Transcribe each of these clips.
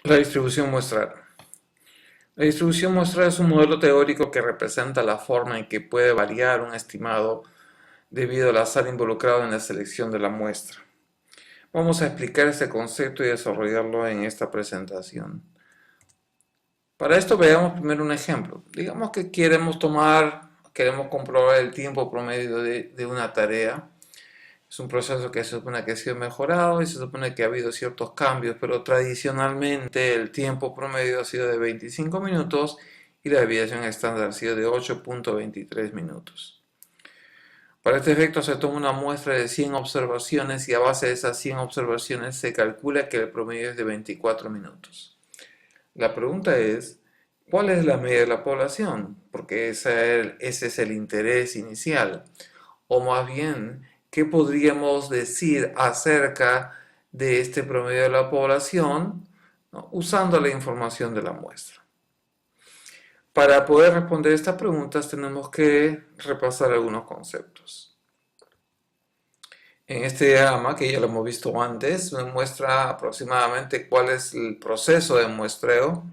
La distribución muestral. La distribución muestral es un modelo teórico que representa la forma en que puede variar un estimado debido al azar involucrado en la selección de la muestra. Vamos a explicar este concepto y desarrollarlo en esta presentación. Para esto veamos primero un ejemplo. Digamos que queremos comprobar el tiempo promedio de una tarea. Es un proceso que se supone que ha sido mejorado y se supone que ha habido ciertos cambios, pero tradicionalmente el tiempo promedio ha sido de 25 minutos y la desviación estándar ha sido de 8.23 minutos. Para este efecto se toma una muestra de 100 observaciones y a base de esas 100 observaciones se calcula que el promedio es de 24 minutos. La pregunta es, ¿cuál es la media de la población? Porque ese es el interés inicial. O más bien, ¿qué podríamos decir acerca de este promedio de la población, ¿no?, usando la información de la muestra? Para poder responder estas preguntas tenemos que repasar algunos conceptos. En este diagrama, que ya lo hemos visto antes, me muestra aproximadamente cuál es el proceso de muestreo.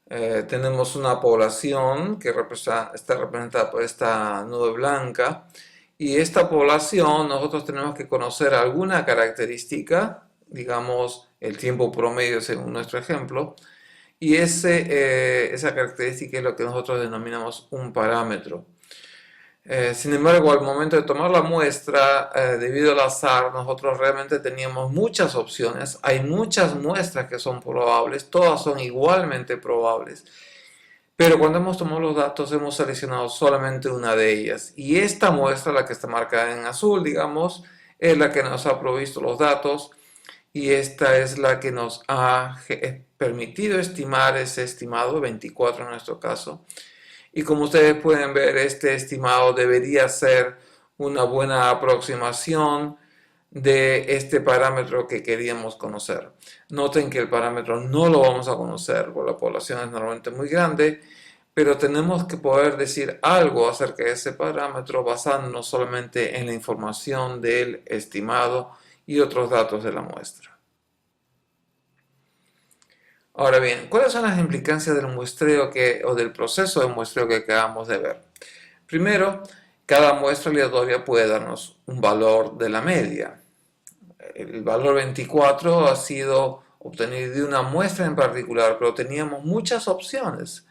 Tenemos una población que está representada por esta nube blanca, y esta población nosotros tenemos que conocer alguna característica, digamos el tiempo promedio según nuestro ejemplo, y esa característica es lo que nosotros denominamos un parámetro. Sin embargo, al momento de tomar la muestra, debido al azar, nosotros realmente teníamos muchas opciones. Hay muchas muestras que son probables, todas son igualmente probables. Pero cuando hemos tomado los datos, hemos seleccionado solamente una de ellas. Y esta muestra, la que está marcada en azul, digamos, es la que nos ha provisto los datos. Y esta es la que nos ha permitido estimar ese estimado, 24 en nuestro caso. Y como ustedes pueden ver, este estimado debería ser una buena aproximación de este parámetro que queríamos conocer. Noten que el parámetro no lo vamos a conocer, porque la población es normalmente muy grande, pero tenemos que poder decir algo acerca de ese parámetro basándonos solamente en la información del estimado y otros datos de la muestra. Ahora bien, ¿cuáles son las implicancias del muestreo o del proceso de muestreo que acabamos de ver? Primero, cada muestra aleatoria puede darnos un valor de la media. El valor 24 ha sido obtenido de una muestra en particular, pero teníamos muchas opciones.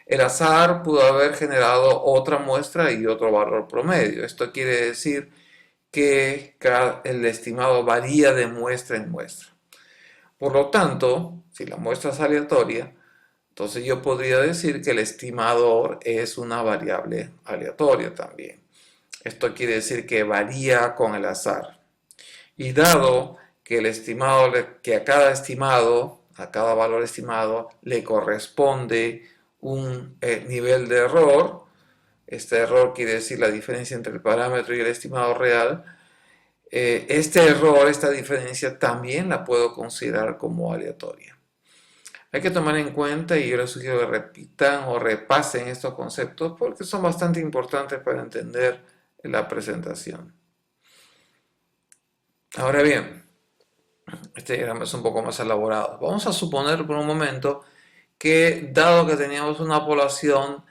El azar pudo haber generado otra muestra y otro valor promedio. Esto quiere decir que el estimado varía de muestra en muestra. Por lo tanto, si la muestra es aleatoria, entonces yo podría decir que el estimador es una variable aleatoria también. Esto quiere decir que varía con el azar. Y dado que a cada valor estimado le corresponde un nivel de error, este error quiere decir la diferencia entre el parámetro y el estimado real, este error, esta diferencia también la puedo considerar como aleatoria. Hay que tomar en cuenta, y yo les sugiero que repitan o repasen estos conceptos porque son bastante importantes para entender la presentación. Ahora bien, este diagrama es un poco más elaborado. Vamos a suponer por un momento que, dado que teníamos una población,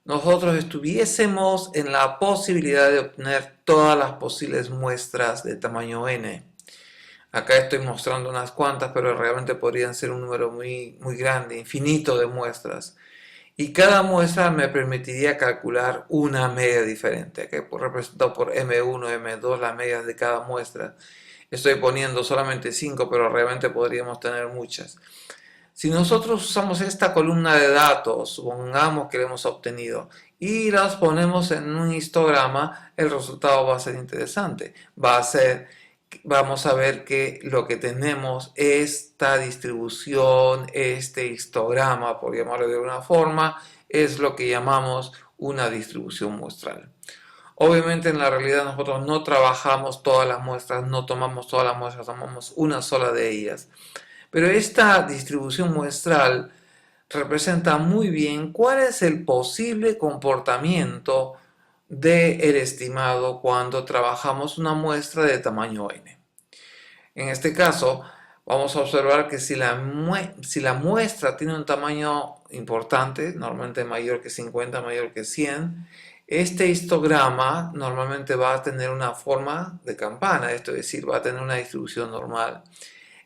nosotros estuviésemos en la posibilidad de obtener todas las posibles muestras de tamaño n. Acá estoy mostrando unas cuantas, pero realmente podrían ser un número muy grande, infinito de muestras. Y cada muestra me permitiría calcular una media diferente, que representado por M1, M2, las medias de cada muestra. Estoy poniendo solamente 5, pero realmente podríamos tener muchas. Si nosotros usamos esta columna de datos, supongamos que la hemos obtenido, y las ponemos en un histograma, el resultado va a ser interesante. Vamos a ver que lo que tenemos, esta distribución, este histograma, por llamarlo de alguna forma, es lo que llamamos una distribución muestral. Obviamente en la realidad nosotros no trabajamos todas las muestras, no tomamos todas las muestras, tomamos una sola de ellas. Pero esta distribución muestral representa muy bien cuál es el posible comportamiento del estimado cuando trabajamos una muestra de tamaño n. En este caso, vamos a observar que si la muestra tiene un tamaño importante, normalmente mayor que 50, mayor que 100, este histograma normalmente va a tener una forma de campana, esto es decir, va a tener una distribución normal.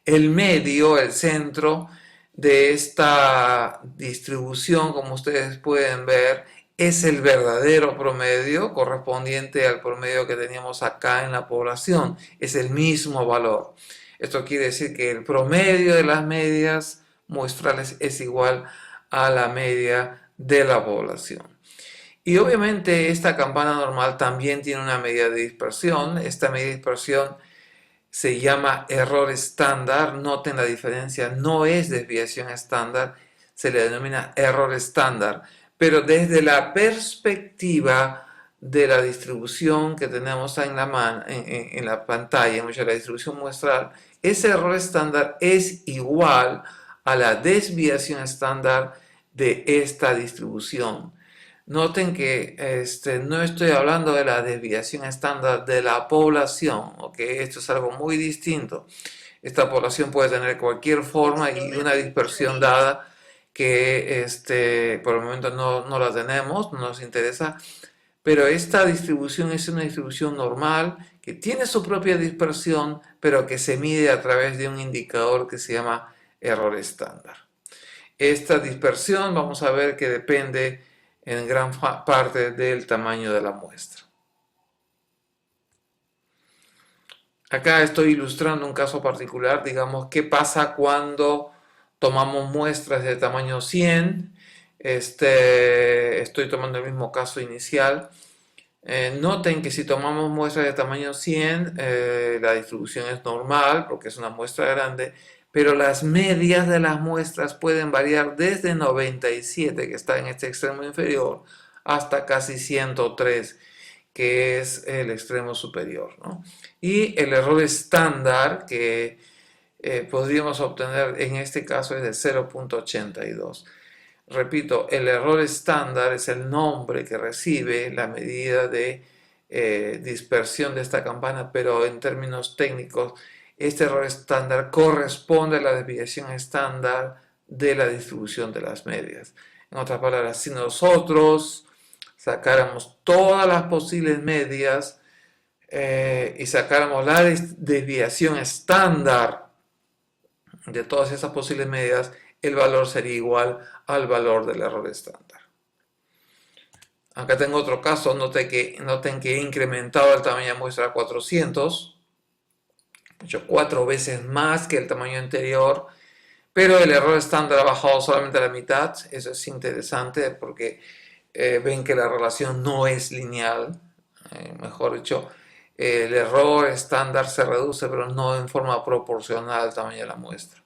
El medio, el centro de esta distribución, como ustedes pueden ver, es el verdadero promedio correspondiente al promedio que teníamos acá en la población. Es el mismo valor. Esto quiere decir que el promedio de las medias muestrales es igual a la media de la población. Y obviamente esta campana normal también tiene una medida de dispersión. Esta medida de dispersión se llama error estándar. Noten la diferencia, no es desviación estándar, se le denomina error estándar. Pero desde la perspectiva de la distribución que tenemos en la pantalla, la distribución muestral, ese error estándar es igual a la desviación estándar de esta distribución. Noten que no estoy hablando de la desviación estándar de la población, ¿ok? Esto es algo muy distinto. Esta población puede tener cualquier forma y una dispersión dada que por el momento no la tenemos, no nos interesa, pero esta distribución es una distribución normal que tiene su propia dispersión, pero que se mide a través de un indicador que se llama error estándar. Esta dispersión vamos a ver que depende en gran parte del tamaño de la muestra. Acá estoy ilustrando un caso particular, digamos, qué pasa cuando tomamos muestras de tamaño 100. Estoy tomando el mismo caso inicial. Noten que si tomamos muestras de tamaño 100, la distribución es normal porque es una muestra grande, pero las medias de las muestras pueden variar desde 97, que está en este extremo inferior, hasta casi 103, que es el extremo superior, ¿no? Y el error estándar que podríamos obtener en este caso es de 0.82. Repito, el error estándar es el nombre que recibe la medida de dispersión de esta campana, pero en términos técnicos, este error estándar corresponde a la desviación estándar de la distribución de las medias. En otras palabras, si nosotros sacáramos todas las posibles medias y sacáramos la desviación estándar de todas esas posibles medidas, el valor sería igual al valor del error estándar. Acá tengo otro caso, noten que he incrementado el tamaño de muestra a 400, he hecho 4 veces más que el tamaño anterior, pero el error estándar ha bajado solamente a la mitad. Eso es interesante porque ven que la relación no es lineal, mejor dicho, el error estándar se reduce, pero no en forma proporcional al tamaño de la muestra.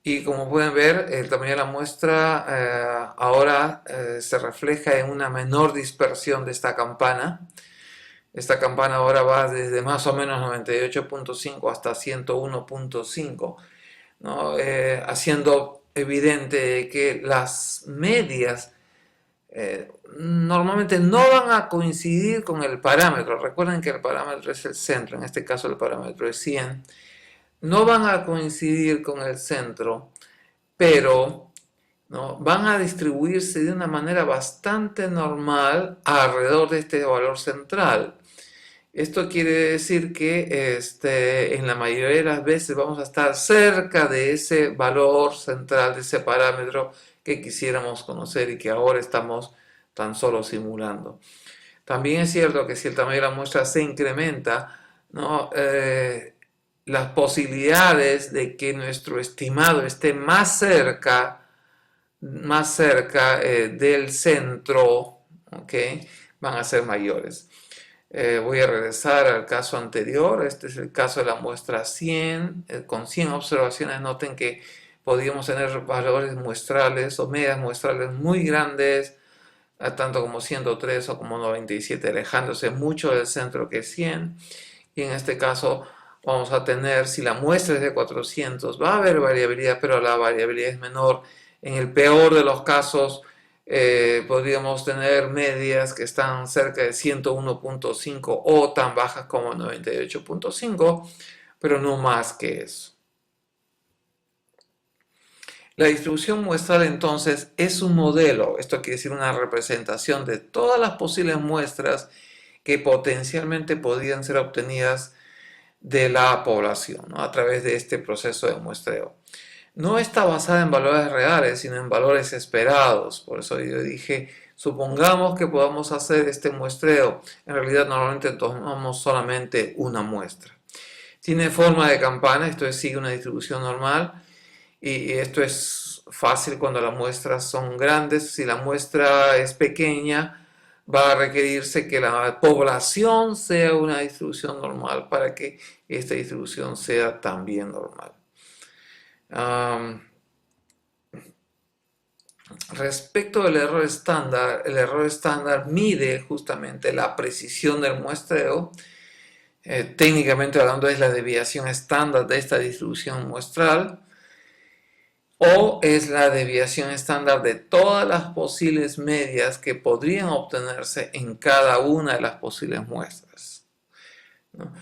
Y como pueden ver, el tamaño de la muestra ahora se refleja en una menor dispersión de esta campana. Esta campana ahora va desde más o menos 98.5 hasta 101.5, ¿no? Haciendo evidente que las medias normalmente no van a coincidir con el parámetro. Recuerden que el parámetro es el centro, en este caso el parámetro es 100. No van a coincidir con el centro, pero ¿no? van a distribuirse de una manera bastante normal alrededor de este valor central. Esto quiere decir que en la mayoría de las veces vamos a estar cerca de ese valor central, de ese parámetro que quisiéramos conocer y que ahora estamos tan solo simulando. También es cierto que si el tamaño de la muestra se incrementa, ¿no? Las posibilidades de que nuestro estimado esté más cerca del centro, ¿okay? Van a ser mayores. Voy a regresar al caso anterior. Este es el caso de la muestra 100. Con 100 observaciones, noten que podríamos tener valores muestrales o medias muestrales muy grandes, tanto como 103 o como 97, alejándose mucho del centro que es 100. Y en este caso vamos a tener, si la muestra es de 400, va a haber variabilidad, pero la variabilidad es menor. En el peor de los casos, podríamos tener medias que están cerca de 101.5 o tan bajas como 98.5, pero no más que eso. La distribución muestral entonces es un modelo, esto quiere decir una representación de todas las posibles muestras que potencialmente podrían ser obtenidas de la población, ¿no? A través de este proceso de muestreo. No está basada en valores reales, sino en valores esperados. Por eso yo dije, supongamos que podamos hacer este muestreo. En realidad normalmente tomamos solamente una muestra. Tiene forma de campana, esto es, sigue una distribución normal. Y esto es fácil cuando las muestras son grandes. Si la muestra es pequeña, va a requerirse que la población sea una distribución normal para que esta distribución sea también normal. Respecto al error estándar, el error estándar mide justamente la precisión del muestreo. Técnicamente hablando, es la desviación estándar de esta distribución muestral, o es la desviación estándar de todas las posibles medias que podrían obtenerse en cada una de las posibles muestras, ¿no?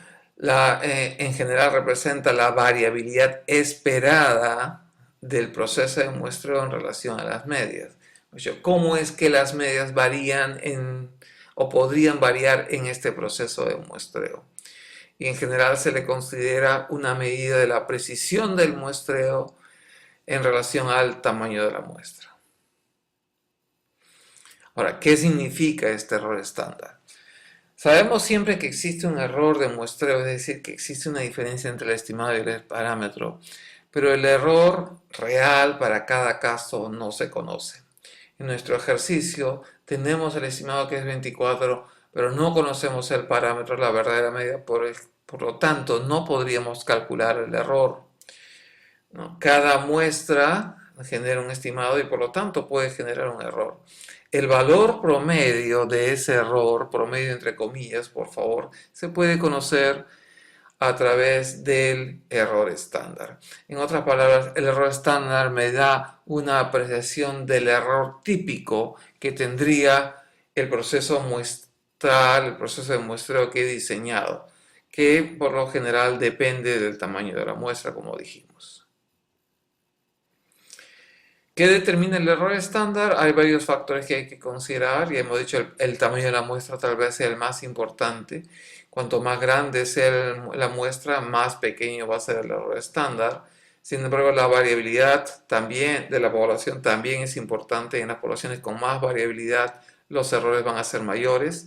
En general representa la variabilidad esperada del proceso de muestreo en relación a las medias. O sea, ¿cómo es que las medias varían o podrían variar en este proceso de muestreo? Y en general se le considera una medida de la precisión del muestreo en relación al tamaño de la muestra. Ahora, ¿qué significa este error estándar? Sabemos siempre que existe un error de muestreo, es decir, que existe una diferencia entre el estimado y el parámetro, pero el error real para cada caso no se conoce. En nuestro ejercicio tenemos el estimado que es 24, pero no conocemos el parámetro, la verdadera medida, por lo tanto no podríamos calcular el error, ¿no? Cada muestra genera un estimado y por lo tanto puede generar un error. El valor promedio de ese error, promedio entre comillas, por favor, se puede conocer a través del error estándar. En otras palabras, el error estándar me da una apreciación del error típico que tendría el proceso muestral, el proceso de muestreo que he diseñado, que por lo general depende del tamaño de la muestra, como dijimos. ¿Qué determina el error estándar? Hay varios factores que hay que considerar. Ya hemos dicho, el tamaño de la muestra tal vez sea el más importante. Cuanto más grande sea la muestra, más pequeño va a ser el error estándar. Sin embargo, la variabilidad también de la población también es importante. En las poblaciones con más variabilidad, los errores van a ser mayores.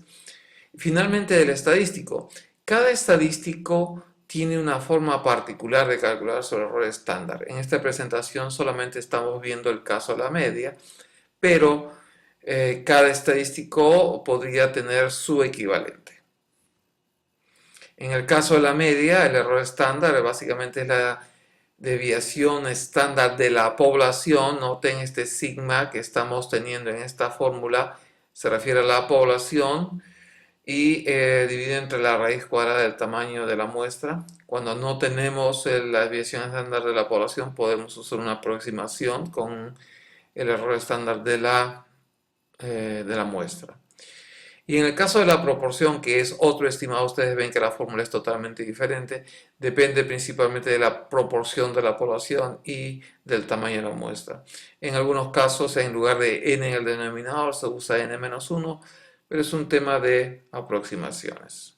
Finalmente, el estadístico. Cada estadístico tiene una forma particular de calcular su error estándar. En esta presentación solamente estamos viendo el caso de la media, pero cada estadístico podría tener su equivalente. En el caso de la media, el error estándar básicamente es la desviación estándar de la población. Noten este sigma que estamos teniendo en esta fórmula, se refiere a la población y dividido entre la raíz cuadrada del tamaño de la muestra. Cuando no tenemos la desviación estándar de la población, podemos usar una aproximación con el error estándar de la muestra. Y en el caso de la proporción, que es otro estimado, ustedes ven que la fórmula es totalmente diferente. Depende principalmente de la proporción de la población y del tamaño de la muestra. En algunos casos, en lugar de n en el denominador, se usa n-1, pero es un tema de aproximaciones.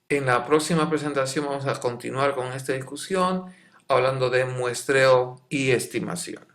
En la próxima presentación vamos a continuar con esta discusión hablando de muestreo y estimación.